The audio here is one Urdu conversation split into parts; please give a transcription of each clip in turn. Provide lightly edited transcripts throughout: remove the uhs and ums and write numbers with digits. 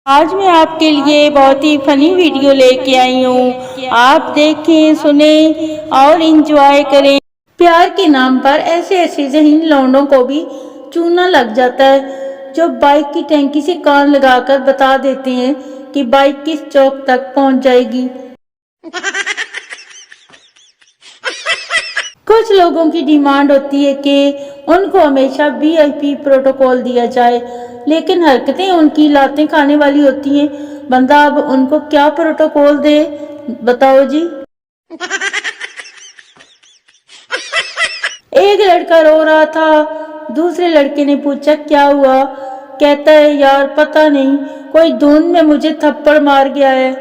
آج میں آپ کے لیے بہت ہی فنی ویڈیو لے کے آئی ہوں. آپ دیکھیں، سنیں اور انجوائے کریں. پیار کے نام پر ایسے ذہین لونڈوں کو بھی چونا لگ جاتا ہے جو بائک کی ٹینکی سے کان لگا کر بتا دیتے ہیں کہ بائک کس چوک تک پہنچ جائے گی. کچھ لوگوں کی ڈیمانڈ ہوتی ہے کہ ان کو ہمیشہ VIP پروٹوکول دیا جائے، لیکن حرکتیں ان کی لاتیں کھانے والی ہوتی ہیں. بندہ اب ان کو کیا پروٹوکول دے، بتاؤ جی. ایک لڑکا رو رہا تھا. دوسرے لڑکے نے پوچھا کیا ہوا؟ کہتا ہے یار پتہ نہیں، کوئی دھند میں مجھے تھپڑ مار گیا ہے.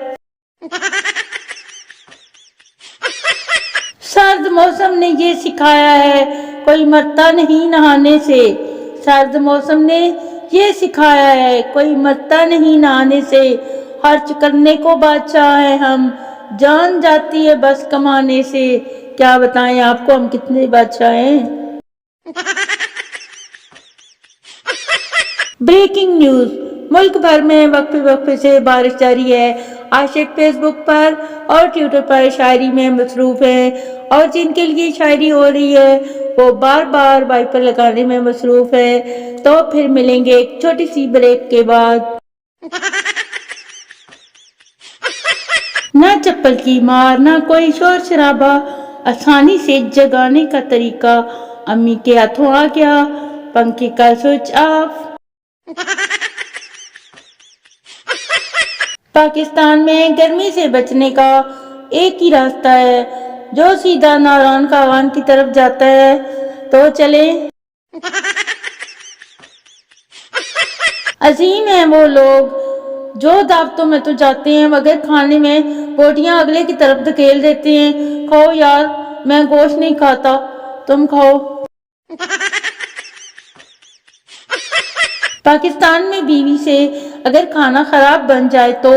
سرد موسم نے یہ سکھایا ہے کوئی مرتا نہیں نہانے سے. سرد موسم نے یہ سکھایا ہے کوئی مرتا نہیں نہانے سے. خرچ کرنے کو بادشاہ ہیں ہم، جان جاتی ہے بس کمانے سے. کیا بتائیں آپ کو ہم کتنے بادشاہ ہیں. بریکنگ نیوز، ملک بھر میں وقفے سے بارش جاری ہے. عاشق فیس بک پر اور ٹویٹر پر شاعری میں مصروف ہیں اور جن کے لیے شاعری ہو رہی ہے وہ بار بار وائپر لگانے میں مصروف ہے. تو پھر ملیں گے ایک چھوٹی سی بریک کے بعد. نہ چپل کی مار، نہ کوئی شور شرابہ، آسانی سے جگانے کا طریقہ. امی کے ہاتھوں آ گیا پنکھے کا سوئچ آف. پاکستان میں گرمی سے بچنے کا ایک ہی راستہ ہے جو سیدھا ناران کاوان کی طرف جاتا ہے. تو چلیں. عظیم ہیں وہ لوگ جو دعوتوں میں تو جاتے ہیں مگر کھانے میں بوٹیاں اگلے کی طرف دھکیل دیتے ہیں. کھاؤ یار، میں گوشت نہیں کھاتا، تم کھاؤ. پاکستان میں بیوی سے اگر کھانا خراب بن جائے تو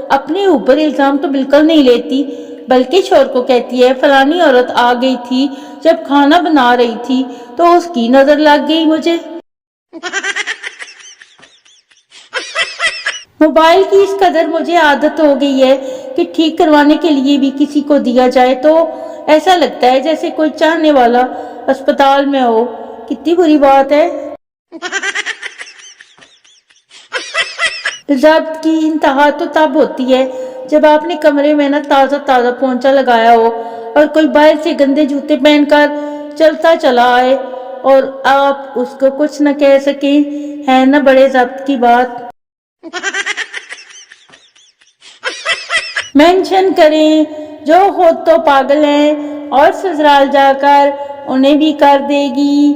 اپنے اوپر الزام تو بالکل نہیں لیتی، بلکہ شوہر کو کہتی ہے فلانی عورت آ گئی تھی جب کھانا بنا رہی تھی تو اس کی نظر لگ گئی مجھے. موبائل کی اس قدر مجھے عادت ہو گئی ہے کہ ٹھیک کروانے کے لیے بھی کسی کو دیا جائے تو ایسا لگتا ہے جیسے کوئی چاہنے والا اسپتال میں ہو. کتنی بری بات ہے. ضبط کی انتہا تو تب ہوتی ہے جب آپ نے کمرے میں تازہ پونچھا لگایا ہو اور کوئی باہر سے گندے جوتے پہن کر چلتا چلا آئے اور آپ اس کو کچھ نہ کہہ سکیں. ہے نہ بڑے ضبط کی بات. مینشن کریں جو خود تو پاگل ہیں اور سسرال جا کر انہیں بھی کر دے گی.